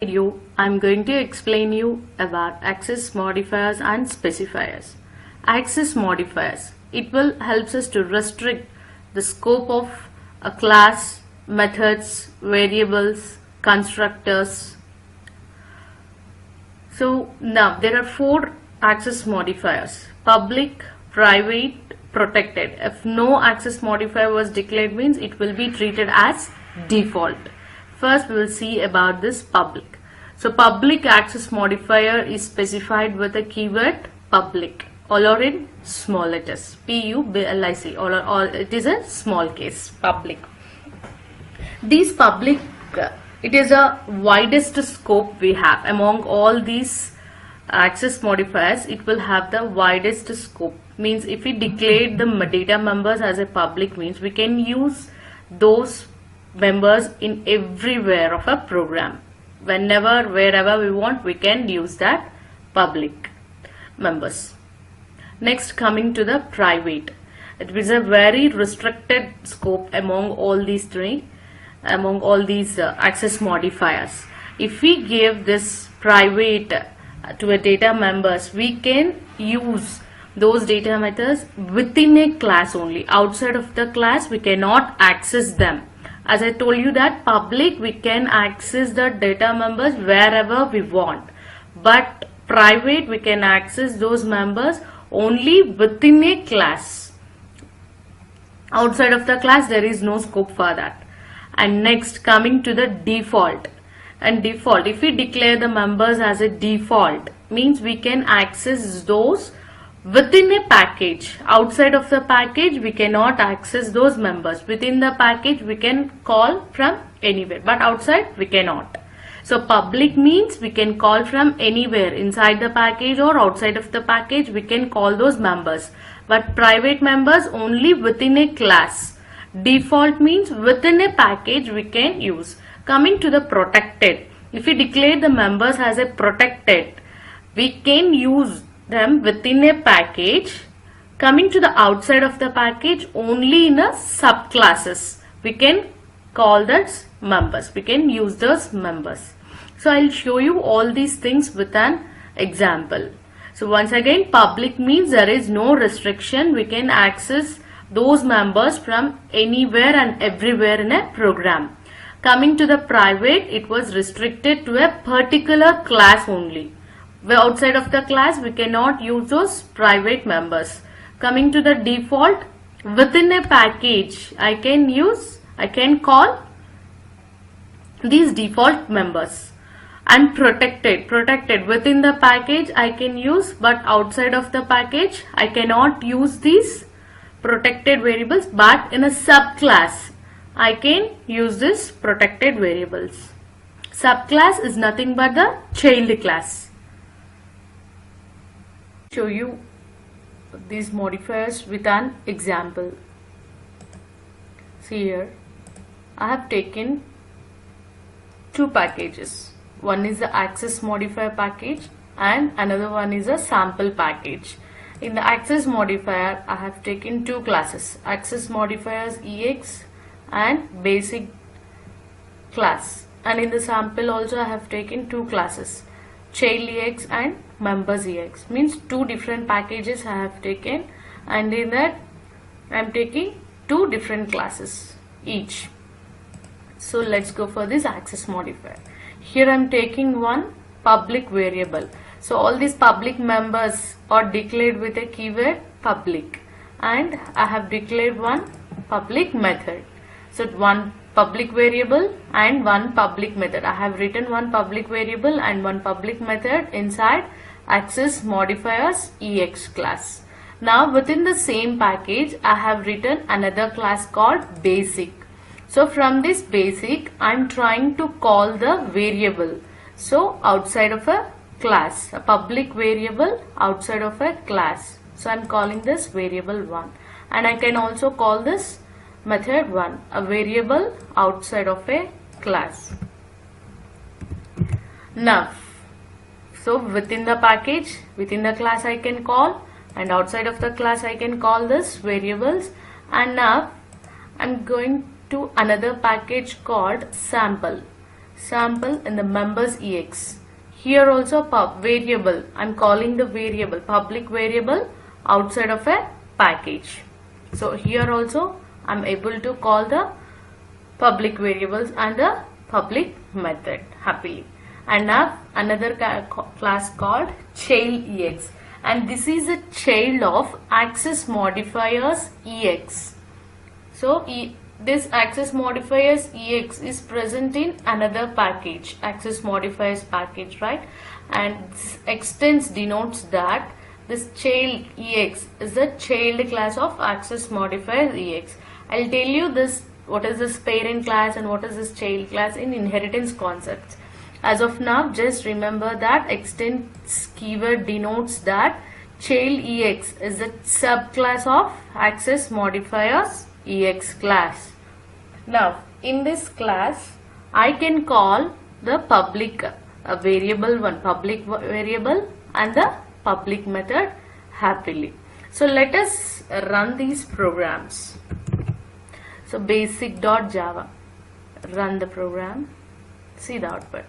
Video, I'm going to explain you about access modifiers and specifiers. Access modifiers, it will helps us to restrict the scope of a class, methods, variables, constructors. So now there are four access modifiers: public, private, protected. If no access modifier was declared, means it will be treated as default. First we will see about this public. So public access modifier is specified with a keyword public, all are in small letters, P-U-B-L-I-C, or it is a small case, public. These public, it is a widest scope we have among all these access modifiers. It will have the widest scope, means if we declare the data members as a public, means we can use those members in everywhere of a program. Whenever, wherever we want, we can use that public members. Next, coming to the private, it is a very restricted scope among all these access modifiers. If we give this private to a data members, we can use those data methods within a class only. Outside of the class, we cannot access them. As I told you that public, we can access the data members wherever we want, but private, we can access those members only within a class. Outside of the class, there is no scope for that. And next, coming to the default. And default, if we declare the members as a default, means we can access those within a package. Outside of the package, we cannot access those members. Within the package, we can call from anywhere, but outside we cannot. So public means we can call from anywhere, inside the package or outside of the package, we can call those members. But private members only within a class. Default means within a package we can use. Coming to the protected, if we declare the members as a protected, we can use them within a package. Coming to the outside of the package, only in a subclasses we can call that members, we can use those members. So I'll show you all these things with an example. So once again, public means there is no restriction, we can access those members from anywhere and everywhere in a program. Coming to the private, it was restricted to a particular class only. Outside of the class, we cannot use those private members. Coming to the default, within a package, I can call these default members. And protected within the package I can use, but outside of the package I cannot use these protected variables, but in a subclass I can use this protected variables. Subclass is nothing but the child class. Show you these modifiers with an example. See here, I have taken two packages. One is the access modifier package and another one is a sample package. In the access modifier, I have taken two classes, access modifiers EX and basic class. And in the sample also I have taken two classes, child EX and members EX, means two different packages I have taken, and in that I am taking two different classes each. So let's go for this access modifier. Here I am taking one public variable. So all these public members are declared with a keyword public, and I have declared one public method. So one public variable and one public method. I have written one public variable and one public method inside access modifiers EX class. Now within the same package, I have written another class called basic. So from this basic, I am trying to call the variable. So outside of a class, a public variable outside of a class. So I am calling this variable 1, and I can also call this method 1, a variable outside of a class. Now, so within the package, within the class I can call, and outside of the class I can call this variables. And now I'm going to another package called sample. sample in the members ex. Here also variable, I'm calling the variable public variable outside of a package. So here also I'm able to call the public variables and the public method happily. And now another class called child ex, and this is a child of access modifiers ex. So this access modifiers ex is present in another package, access modifiers package, right? And this extends denotes that this child ex is a child class of access modifiers ex. I'll tell you this, what is this parent class and what is this child class in inheritance concepts. As of now, just remember that extends keyword denotes that child ex is a subclass of access modifiers ex class. Now in this class I can call the public variable one, public variable and the public method happily. So let us run these programs. So basic.java, run the program, see the output.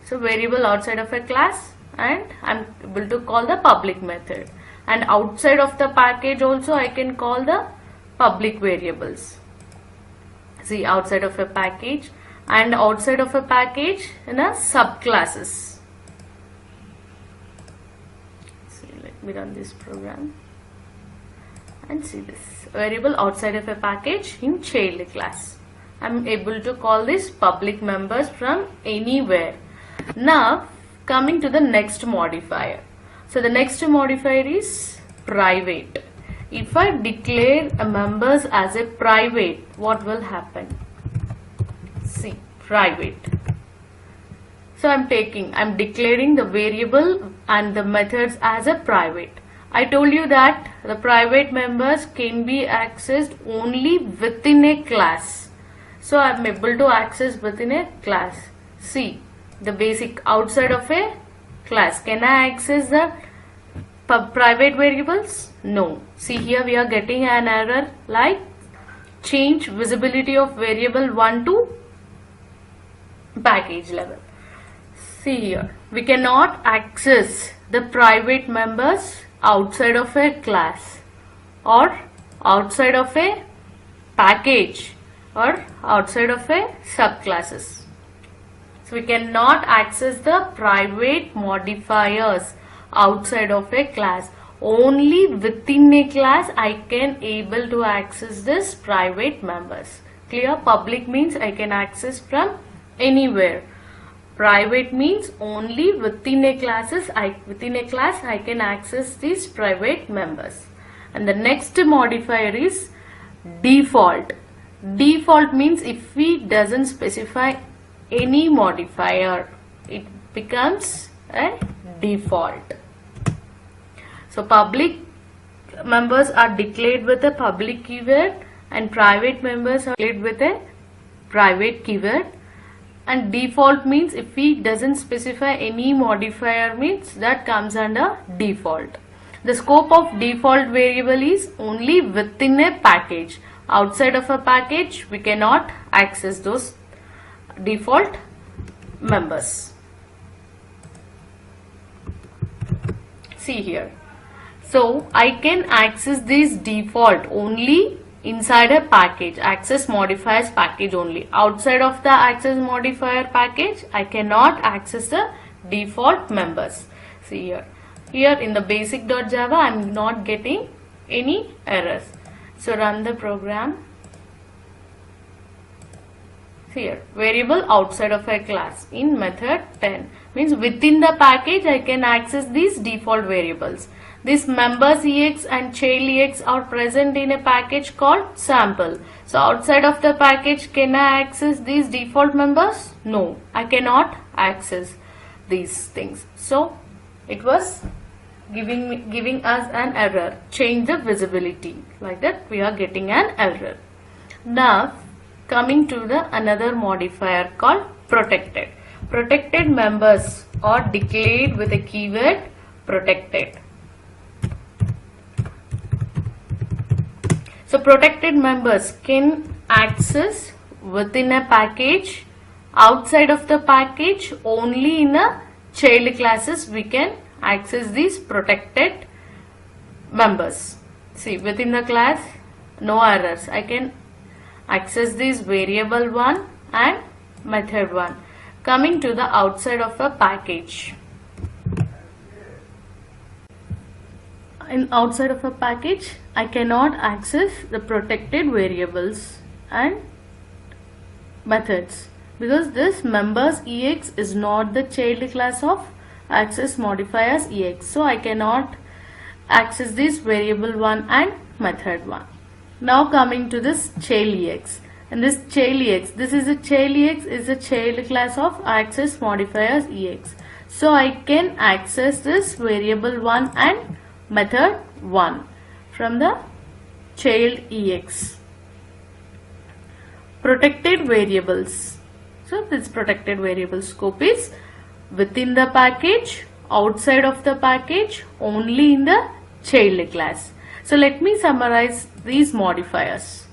So variable outside of a class, and I'm able to call the public method, and outside of the package also I can call the public variables. See, outside of a package and outside of a package in a subclasses. So let me run this program and see this variable outside of a package in child class. I'm able to call this public members from anywhere. Now coming to the next modifier. So the next modifier is private. If I declare a members as a private, what will happen? See, private. So I'm declaring the variable and the methods as a private. I told you that the private members can be accessed only within a class. So I'm able to access within a class. See, the basic outside of a class. Can I access the private variables? No. See, here we are getting an error like change visibility of variable 1 to package level. See here, we cannot access the private members outside of a class or outside of a package or outside of a subclasses. So we cannot access the private modifiers outside of a class. Only within a class I can able to access this private members. Clear? Public means I can access from anywhere. Private means only within a class I can access these private members. And the next modifier is default. Default means if we doesn't specify any modifier, it becomes a default. So public members are declared with a public keyword and private members are declared with a private keyword, and default means if we doesn't specify any modifier means that comes under default. The scope of default variable is only within a package. Outside of a package we cannot access those default members. See here. So I can access this default only inside a package, access modifiers package only. Outside of the access modifier package I cannot access the default members. See here. Here in the basic.java I am not getting any errors. So run the program. Here, variable outside of a class in method 10 means within the package I can access these default variables. These members ex and child ex are present in a package called sample. So outside of the package can I access these default members? No, I cannot access these things. So it was giving us an error. Change the visibility, like that we are getting an error. Now coming to the another modifier called protected. Protected members are declared with a keyword protected. So protected members can access within a package, outside of the package, only in a child classes we can access these protected members. See, within the class, no errors. I can access this variable 1 and method 1. Coming to the outside of a package. In outside of a package, I cannot access the protected variables and methods because this members ex is not the child class of access modifiers ex. So I cannot access this variable 1 and method 1. Now coming to this child ex. And this child ex, this is a child ex is a child class of access modifiers ex. So I can access this variable 1 and method 1 from the child ex. Protected variables. So this protected variable scope is within the package, outside of the package, only in the child class. So let me summarize these modifiers.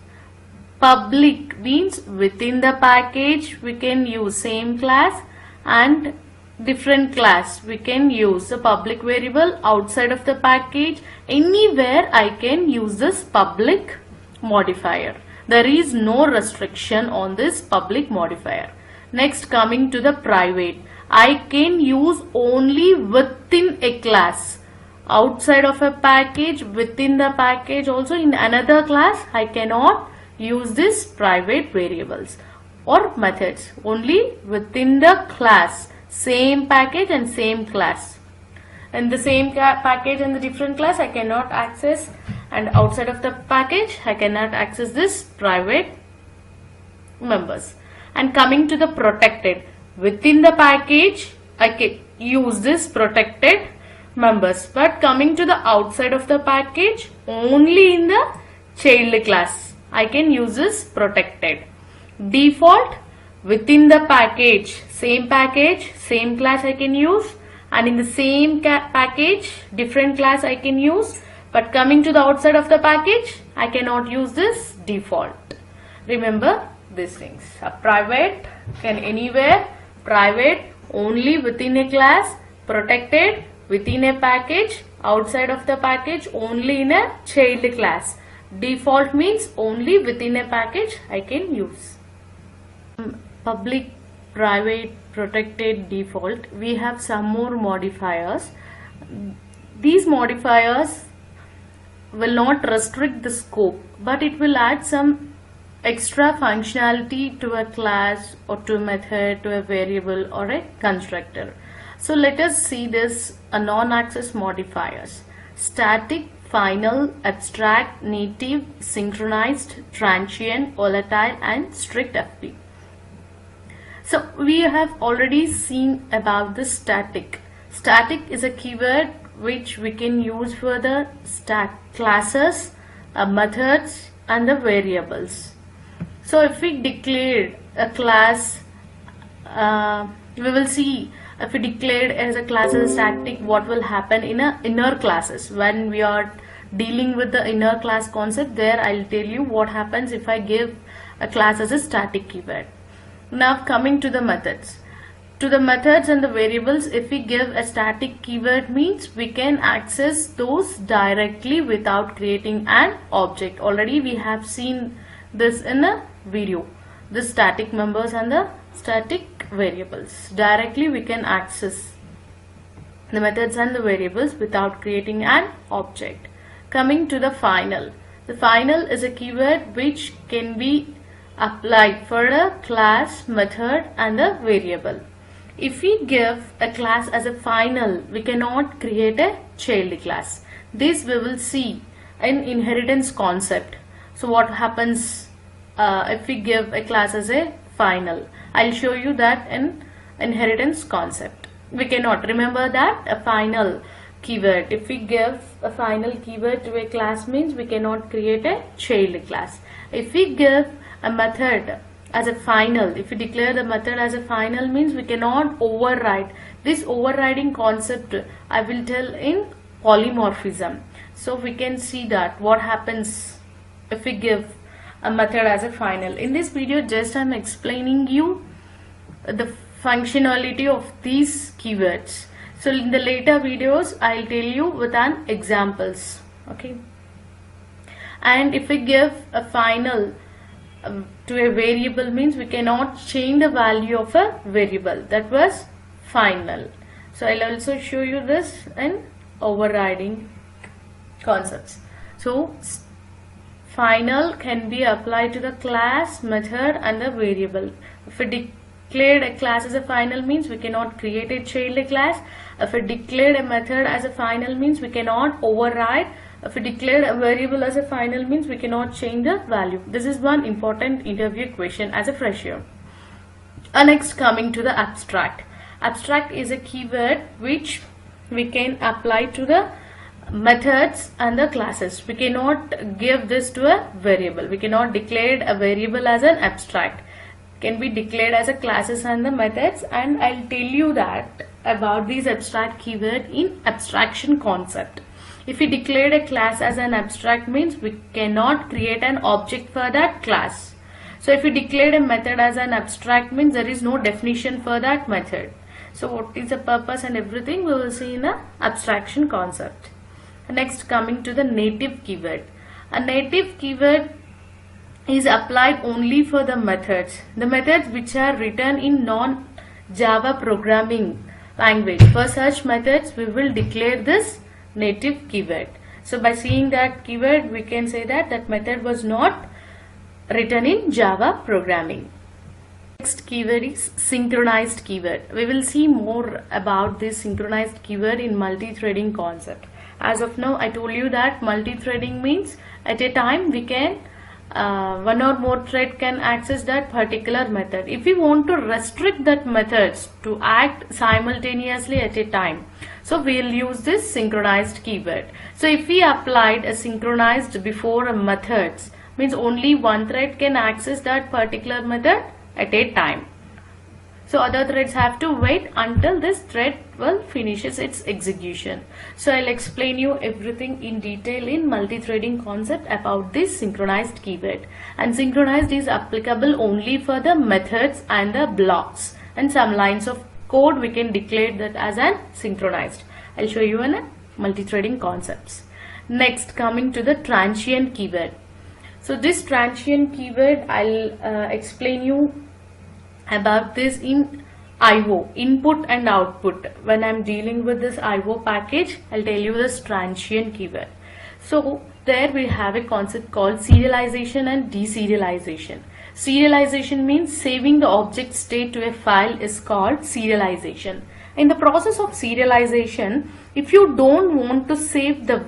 Public means within the package we can use same class, and different class we can use the public variable. Outside of the package, anywhere I can use this public modifier. There is no restriction on this public modifier. Next, coming to the private, I can use only within a class. Outside of a package, within the package, also in another class, I cannot use this private variables or methods. Only within the class, same package and same class. And the same package and the different class I cannot access, and outside of the package I cannot access this private members. And coming to the protected, within the package I can use this protected members, but coming to the outside of the package, only in the child class I can use this protected. Default, within the package, same class I can use, and in the same package, different class I can use, but coming to the outside of the package, I cannot use this default. Remember these things. A private can anywhere, private only within a class, protected within a package, outside of the package only in a child class. Default means only within a package I can use. Public, private, protected, default. We have some more modifiers. These modifiers will not restrict the scope, but it will add some extra functionality to a class or to a method, to a variable or a constructor. So let us see this non-access modifiers. Static, final, abstract, native, synchronized, transient, volatile and strict FP. So we have already seen about the static. Static is a keyword which we can use for the classes, methods and the variables. So if we declared a class, we will see if we declared as a class as a static, what will happen in a inner classes. When we are dealing with the inner class concept, there I'll tell you what happens if I give a class as a static keyword. Now coming to the methods. To the methods and the variables, if we give a static keyword means we can access those directly without creating an object. Already we have seen this in a video. The static members and the static variables. Directly we can access the methods and the variables without creating an object. Coming to the final. The final is a keyword which can be applied for a class, method and a variable. If we give a class as a final, we cannot create a child class. This we will see in inheritance concept. So what happens if we give a class as a final? I'll show you that in inheritance concept. We cannot remember that a final keyword. If we give a final keyword to a class means we cannot create a child class. If we give a method as a final, if we declare the method as a final means we cannot override. This overriding concept I will tell in polymorphism. So we can see that what happens if we give a method as a final. In this video just I am explaining you the functionality of these keywords. So in the later videos I'll tell you with an examples. Okay. And if we give a final to a variable, means we cannot change the value of a variable. That was final. So I'll also show you this in overriding concepts. So final can be applied to the class, method and the variable. If we declared a class as a final, means we cannot create a child class. If we declared a method as a final, means we cannot override. If we declared a variable as a final, means we cannot change the value. This is one important interview question as a fresher. Next, coming to the abstract. Abstract is a keyword which we can apply to the methods and the classes. We cannot give this to a variable. We cannot declare a variable as an abstract. It can be declared as a classes and the methods, and I'll tell you that about these abstract keyword in abstraction concept. If we declared a class as an abstract, means we cannot create an object for that class. So if we declared a method as an abstract, means there is no definition for that method. So what is the purpose and everything we will see in the abstraction concept. Next, coming to the native keyword. A native keyword is applied only for the methods. The methods which are written in non-Java programming language. For such methods we will declare this native keyword. So by seeing that keyword, we can say that that method was not written in Java programming. Next keyword is synchronized keyword. We will see more about this synchronized keyword in multi-threading concept. As of now, I told you that multi-threading means at a time we can one or more thread can access that particular method. If we want to restrict that methods to act simultaneously at a time, so we'll use this synchronized keyword. So if we applied a synchronized before a methods, means only one thread can access that particular method at a time. So other threads have to wait until this thread will finishes its execution. So I'll explain you everything in detail in multi-threading concept about this synchronized keyword. And synchronized is applicable only for the methods and the blocks. And some lines of code we can declare that as an synchronized. I'll show you in a multi-threading concepts. Next, coming to the transient keyword. So this transient keyword I'll explain you about this in IO, input and output. When I'm dealing with this IO package, I'll tell you this transient keyword. So there we have a concept called serialization and deserialization. Serialization means saving the object state to a file is called serialization. In the process of serialization, if you don't want to save the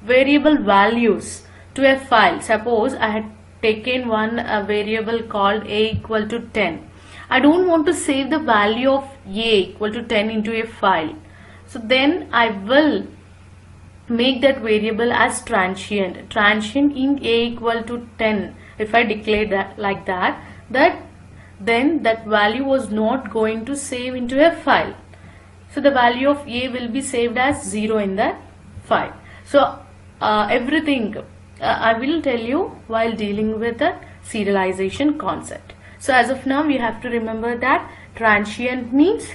variable values to a file, suppose I had taken one variable called a equal to 10. I don't want to save the value of a equal to 10 into a file. So then I will make that variable as transient. Transient in a equal to 10. If I declare that like that, then that value was not going to save into a file. So the value of a will be saved as 0 in that file. So everything I will tell you while dealing with the serialization concept. So as of now, we have to remember that transient means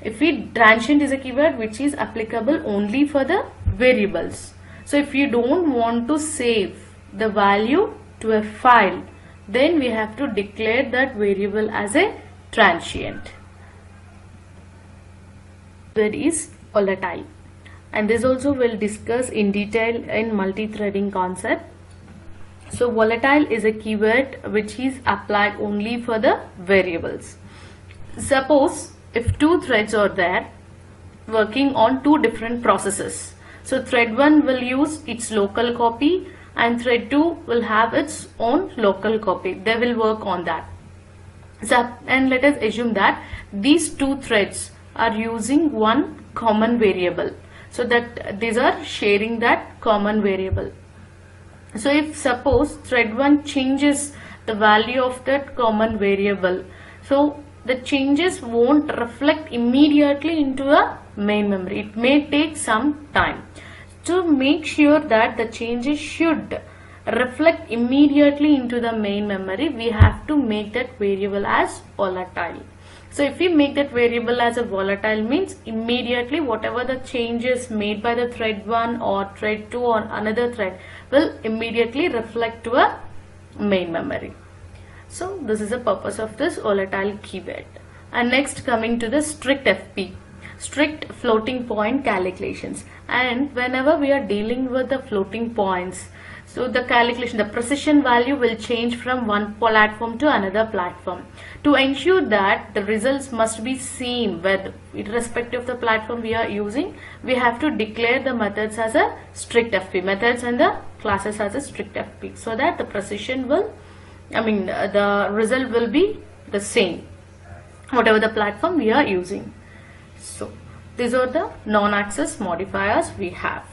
transient is a keyword which is applicable only for the variables. So if you don't want to save the value to a file, then we have to declare that variable as a transient. That is volatile, and this also we'll discuss in detail in multi-threading concept. So volatile is a keyword which is applied only for the variables. Suppose if two threads are there working on two different processes. So thread 1 will use its local copy and thread 2 will have its own local copy. They will work on that. So, and let us assume that these two threads are using one common variable. So that these are sharing that common variable. So if suppose thread 1 changes the value of that common variable, so the changes won't reflect immediately into a main memory. It may take some time. To make sure that the changes should reflect immediately into the main memory, we have to make that variable as volatile. So if we make that variable as a volatile, means immediately whatever the changes made by the thread 1 or thread 2 or another thread will immediately reflect to a main memory. So this is the purpose of this volatile keyword. And next, coming to the strict FP, strict floating point calculations. And whenever we are dealing with the floating points, so the calculation, the precision value will change from one platform to another platform. To ensure that the results must be same with irrespective of the platform we are using, we have to declare the methods as a strict FP, methods and the classes as a strict FP, so that the precision will, the result will be the same whatever the platform we are using. So these are the non-access modifiers we have.